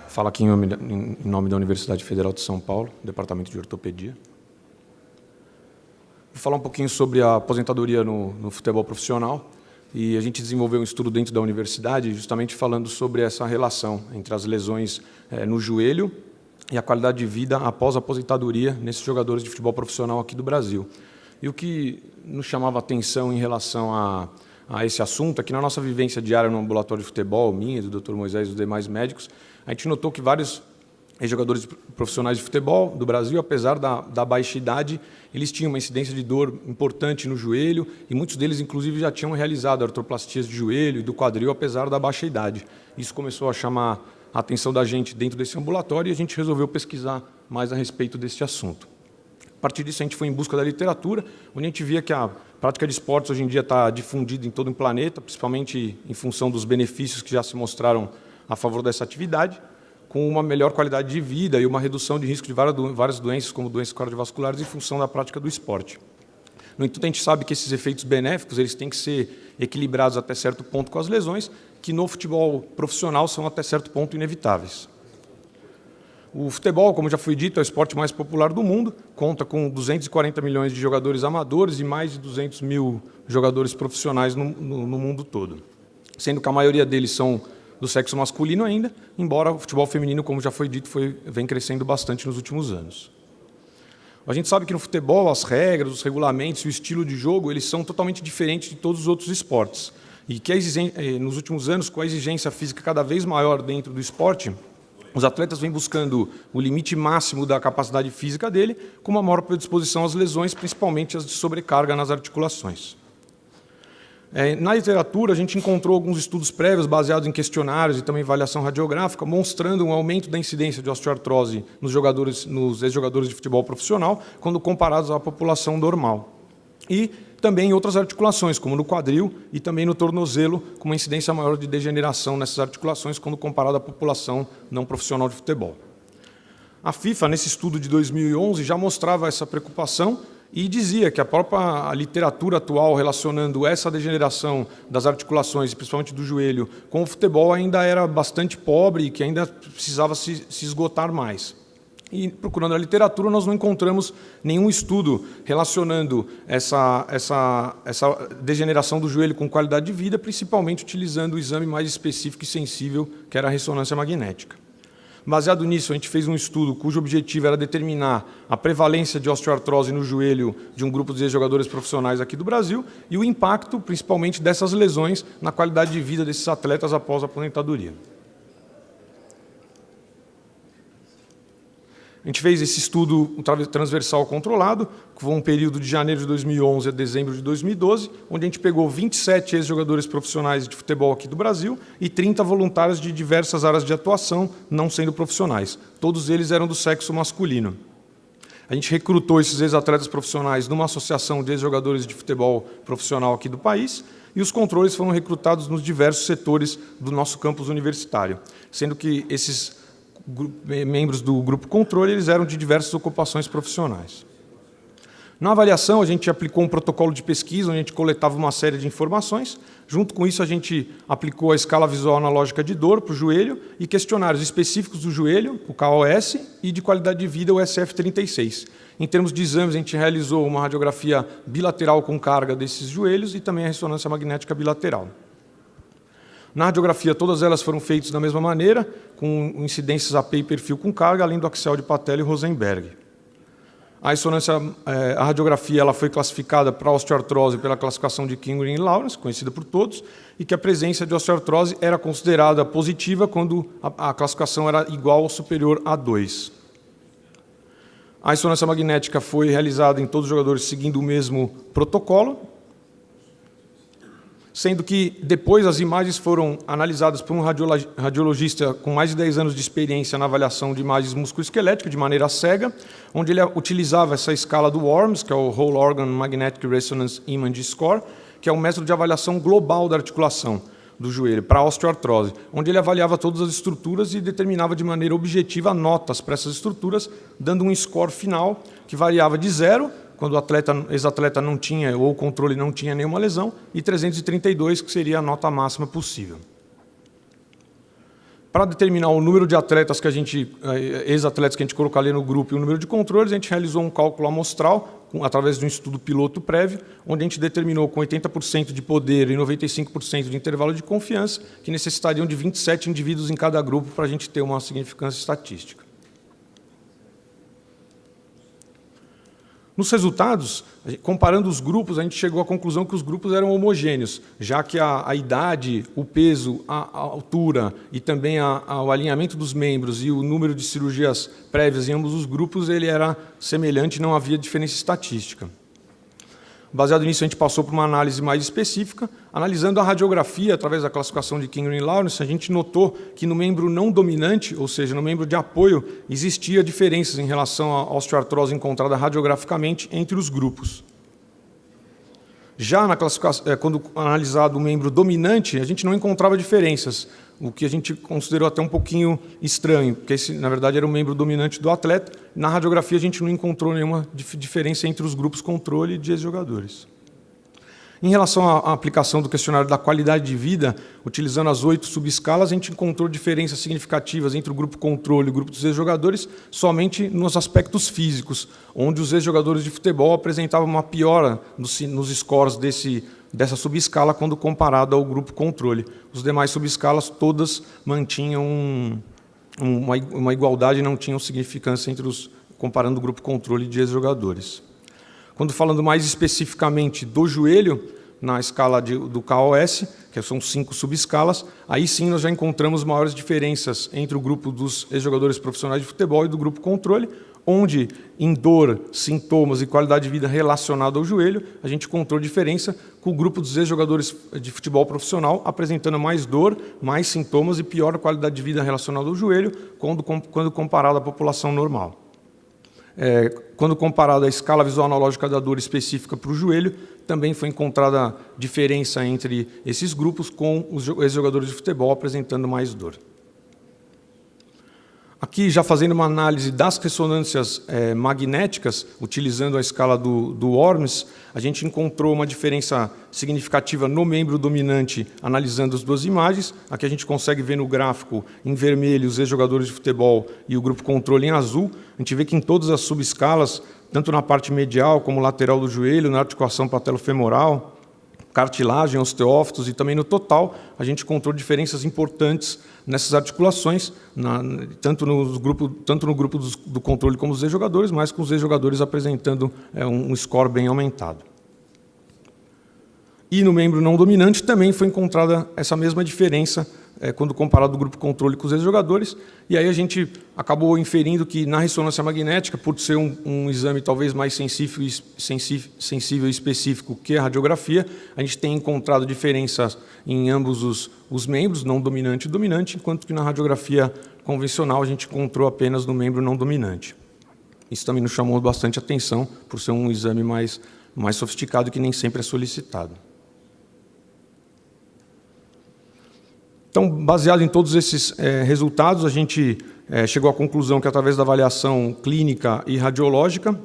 Falo aqui em nome da Universidade Federal de São Paulo, Departamento de Ortopedia. Vou falar um pouquinho sobre a aposentadoria no futebol profissional. E a gente desenvolveu um estudo dentro da universidade, justamente falando sobre essa relação entre as lesões no joelho e a qualidade de vida após a aposentadoria nesses jogadores de futebol profissional aqui do Brasil. E o que nos chamava a atenção em relação a esse assunto é que na nossa vivência diária no ambulatório de futebol, minha, do Dr. Moisés e dos demais médicos, a gente notou que vários jogadores profissionais de futebol do Brasil, apesar da baixa idade, eles tinham uma incidência de dor importante no joelho e muitos deles, inclusive, já tinham realizado artroplastias de joelho e do quadril, apesar da baixa idade. Isso começou a chamar a atenção da gente dentro desse ambulatório e a gente resolveu pesquisar mais a respeito desse assunto. A partir disso, a gente foi em busca da literatura, onde a gente via que a prática de esportes hoje em dia está difundida em todo o planeta, principalmente em função dos benefícios que já se mostraram a favor dessa atividade, com uma melhor qualidade de vida e uma redução de risco de várias doenças, como doenças cardiovasculares, em função da prática do esporte. No entanto, a gente sabe que esses efeitos benéficos eles têm que ser equilibrados até certo ponto com as lesões, que no futebol profissional são até certo ponto inevitáveis. O futebol, como já foi dito, é o esporte mais popular do mundo, conta com 240 milhões de jogadores amadores e mais de 200 mil jogadores profissionais no mundo todo, sendo que a maioria deles são do sexo masculino ainda, embora o futebol feminino, como já foi dito, vem crescendo bastante nos últimos anos. A gente sabe que no futebol as regras, os regulamentos e o estilo de jogo eles são totalmente diferentes de todos os outros esportes. E que nos últimos anos, com a exigência física cada vez maior dentro do esporte, os atletas vêm buscando o limite máximo da capacidade física dele, com uma maior predisposição às lesões, principalmente as de sobrecarga nas articulações. Na literatura, a gente encontrou alguns estudos prévios baseados em questionários e também avaliação radiográfica, mostrando um aumento da incidência de osteoartrose nos ex-jogadores de futebol profissional, quando comparados à população normal. E também em outras articulações, como no quadril e também no tornozelo, com uma incidência maior de degeneração nessas articulações, quando comparado à população não profissional de futebol. A FIFA, nesse estudo de 2011, já mostrava essa preocupação, e dizia que a própria literatura atual relacionando essa degeneração das articulações, principalmente do joelho, com o futebol ainda era bastante pobre e que ainda precisava se esgotar mais. E procurando a literatura, nós não encontramos nenhum estudo relacionando essa degeneração do joelho com qualidade de vida, principalmente utilizando o exame mais específico e sensível, que era a ressonância magnética. Baseado nisso, a gente fez um estudo cujo objetivo era determinar a prevalência de osteoartrose no joelho de um grupo de ex-jogadores profissionais aqui do Brasil e o impacto, principalmente, dessas lesões na qualidade de vida desses atletas após a aposentadoria. A gente fez esse estudo transversal controlado, que foi um período de janeiro de 2011 a dezembro de 2012, onde a gente pegou 27 ex-jogadores profissionais de futebol aqui do Brasil e 30 voluntários de diversas áreas de atuação, não sendo profissionais. Todos eles eram do sexo masculino. A gente recrutou esses ex-atletas profissionais numa associação de ex-jogadores de futebol profissional aqui do país e os controles foram recrutados nos diversos setores do nosso campus universitário, sendo que esses membros do grupo controle eles eram de diversas ocupações profissionais. Na avaliação, a gente aplicou um protocolo de pesquisa, onde a gente coletava uma série de informações. Junto com isso, a gente aplicou a escala visual analógica de dor para o joelho e questionários específicos do joelho, o KOS, e de qualidade de vida, o SF36. Em termos de exames, a gente realizou uma radiografia bilateral com carga desses joelhos e também a ressonância magnética bilateral. Na radiografia, todas elas foram feitas da mesma maneira, com incidências AP e perfil com carga, além do axial de patela e Rosenberg. A radiografia ela foi classificada para osteoartrose pela classificação de King e Lawrence, conhecida por todos, e que a presença de osteoartrose era considerada positiva quando a classificação era igual ou superior a 2. A ressonância magnética foi realizada em todos os jogadores seguindo o mesmo protocolo, sendo que depois as imagens foram analisadas por um radiologista com mais de 10 anos de experiência na avaliação de imagens musculoesqueléticas de maneira cega, onde ele utilizava essa escala do WORMS, que é o Whole Organ Magnetic Resonance Image Score, que é um método de avaliação global da articulação do joelho para a osteoartrose, onde ele avaliava todas as estruturas e determinava de maneira objetiva notas para essas estruturas, dando um score final que variava de 0, quando o ex-atleta não tinha, ou o controle não tinha nenhuma lesão, e 332, que seria a nota máxima possível. Para determinar o número de atletas ex-atletas que a gente colocaria no grupo e o número de controles, a gente realizou um cálculo amostral, através de um estudo piloto prévio, onde a gente determinou com 80% de poder e 95% de intervalo de confiança, que necessitariam de 27 indivíduos em cada grupo para a gente ter uma significância estatística. Nos resultados, comparando os grupos, a gente chegou à conclusão que os grupos eram homogêneos, já que a idade, o peso, a altura e também o alinhamento dos membros e o número de cirurgias prévias em ambos os grupos ele era semelhante, não havia diferença estatística. Baseado nisso, a gente passou por uma análise mais específica. Analisando a radiografia, através da classificação de Kingren e Lawrence, a gente notou que no membro não dominante, ou seja, no membro de apoio, existia diferenças em relação à osteoartrose encontrada radiograficamente entre os grupos. Já na classificação, quando analisado o membro dominante, a gente não encontrava diferenças, o que a gente considerou até um pouquinho estranho, porque esse, na verdade, era o membro dominante do atleta. Na radiografia, a gente não encontrou nenhuma diferença entre os grupos controle de ex-jogadores. Em relação à aplicação do questionário da qualidade de vida, utilizando as 8 subescalas, a gente encontrou diferenças significativas entre o grupo controle e o grupo dos ex-jogadores somente nos aspectos físicos, onde os ex-jogadores de futebol apresentavam uma piora nos scores dessa subescala quando comparado ao grupo controle. Os demais subescalas todas mantinham uma igualdade e não tinham significância comparando o grupo controle de ex-jogadores. Quando falando mais especificamente do joelho, na escala do KOS, que são 5 subescalas, aí sim nós já encontramos maiores diferenças entre o grupo dos ex-jogadores profissionais de futebol e do grupo controle, onde em dor, sintomas e qualidade de vida relacionada ao joelho, a gente encontrou diferença com o grupo dos ex-jogadores de futebol profissional apresentando mais dor, mais sintomas e pior qualidade de vida relacionada ao joelho quando comparado à população normal. Quando comparado à escala visual analógica da dor específica para o joelho, também foi encontrada diferença entre esses grupos, com os ex-jogadores de futebol apresentando mais dor. Aqui, já fazendo uma análise das ressonâncias magnéticas, utilizando a escala do Worms, a gente encontrou uma diferença significativa no membro dominante, analisando as duas imagens. Aqui a gente consegue ver no gráfico, em vermelho, os ex-jogadores de futebol e o grupo controle em azul. A gente vê que em todas as subescalas, tanto na parte medial como lateral do joelho, na articulação patelofemoral, cartilagem, osteófitos e também no total, a gente encontrou diferenças importantes nessas articulações, tanto no grupo do controle como dos ex-jogadores, mas com os ex-jogadores apresentando um score bem aumentado. E no membro não dominante também foi encontrada essa mesma diferença quando comparado o grupo controle com os ex-jogadores, e aí a gente acabou inferindo que na ressonância magnética, por ser um exame talvez mais sensível e específico que a radiografia, a gente tem encontrado diferenças em ambos os membros, não dominante e dominante, enquanto que na radiografia convencional a gente encontrou apenas no membro não dominante. Isso também nos chamou bastante atenção, por ser um exame mais sofisticado que nem sempre é solicitado. Então, baseado em todos esses resultados, a gente chegou à conclusão que, através da avaliação clínica e radiológica,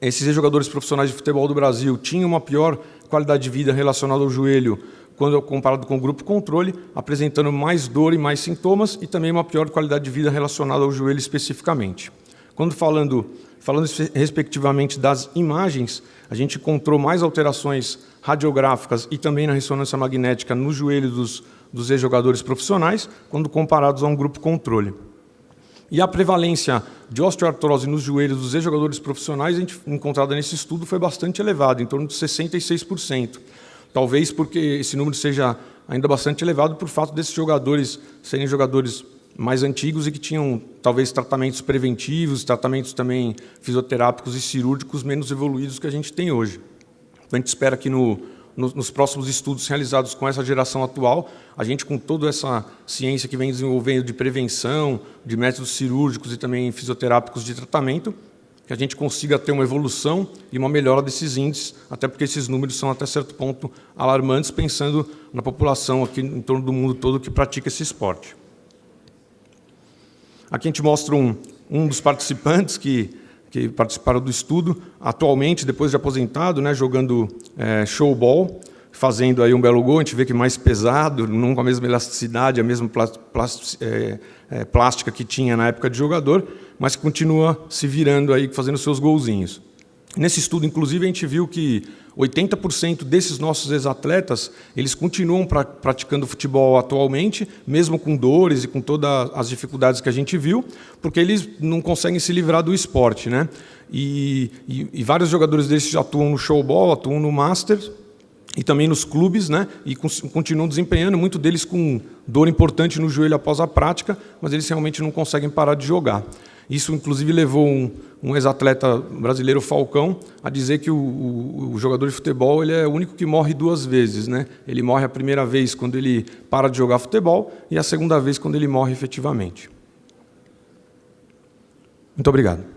esses jogadores profissionais de futebol do Brasil tinham uma pior qualidade de vida relacionada ao joelho quando comparado com o grupo controle, apresentando mais dor e mais sintomas, e também uma pior qualidade de vida relacionada ao joelho especificamente. Quando falando respectivamente das imagens, a gente encontrou mais alterações radiográficas e também na ressonância magnética no joelho dos ex-jogadores profissionais, quando comparados a um grupo controle. E a prevalência de osteoartrose nos joelhos dos ex-jogadores profissionais encontrada nesse estudo foi bastante elevada, em torno de 66%. Talvez porque esse número seja ainda bastante elevado por fato desses jogadores serem jogadores mais antigos e que tinham talvez tratamentos preventivos, tratamentos também fisioterápicos e cirúrgicos menos evoluídos que a gente tem hoje. A gente espera que nos próximos estudos realizados com essa geração atual, a gente, com toda essa ciência que vem desenvolvendo de prevenção, de métodos cirúrgicos e também fisioterápicos de tratamento, que a gente consiga ter uma evolução e uma melhora desses índices, até porque esses números são até certo ponto alarmantes, pensando na população aqui em torno do mundo todo que pratica esse esporte. Aqui a gente mostra um dos participantes que participaram do estudo, atualmente, depois de aposentado, jogando showball, fazendo aí um belo gol, a gente vê que mais pesado, não com a mesma elasticidade, a mesma plástica que tinha na época de jogador, mas que continua se virando aí, fazendo seus golzinhos. Nesse estudo, inclusive, a gente viu que 80% desses nossos ex-atletas, eles continuam praticando futebol atualmente, mesmo com dores e com todas as dificuldades que a gente viu, porque eles não conseguem se livrar do esporte, né? E vários jogadores desses já atuam no showball, atuam no Master, e também nos clubes, né? E continuam desempenhando, muitos deles com dor importante no joelho após a prática, mas eles realmente não conseguem parar de jogar. Isso, inclusive, levou um ex-atleta brasileiro, Falcão, a dizer que o jogador de futebol ele é o único que morre 2 vezes, né? Ele morre a primeira vez quando ele para de jogar futebol e a segunda vez quando ele morre efetivamente. Muito obrigado.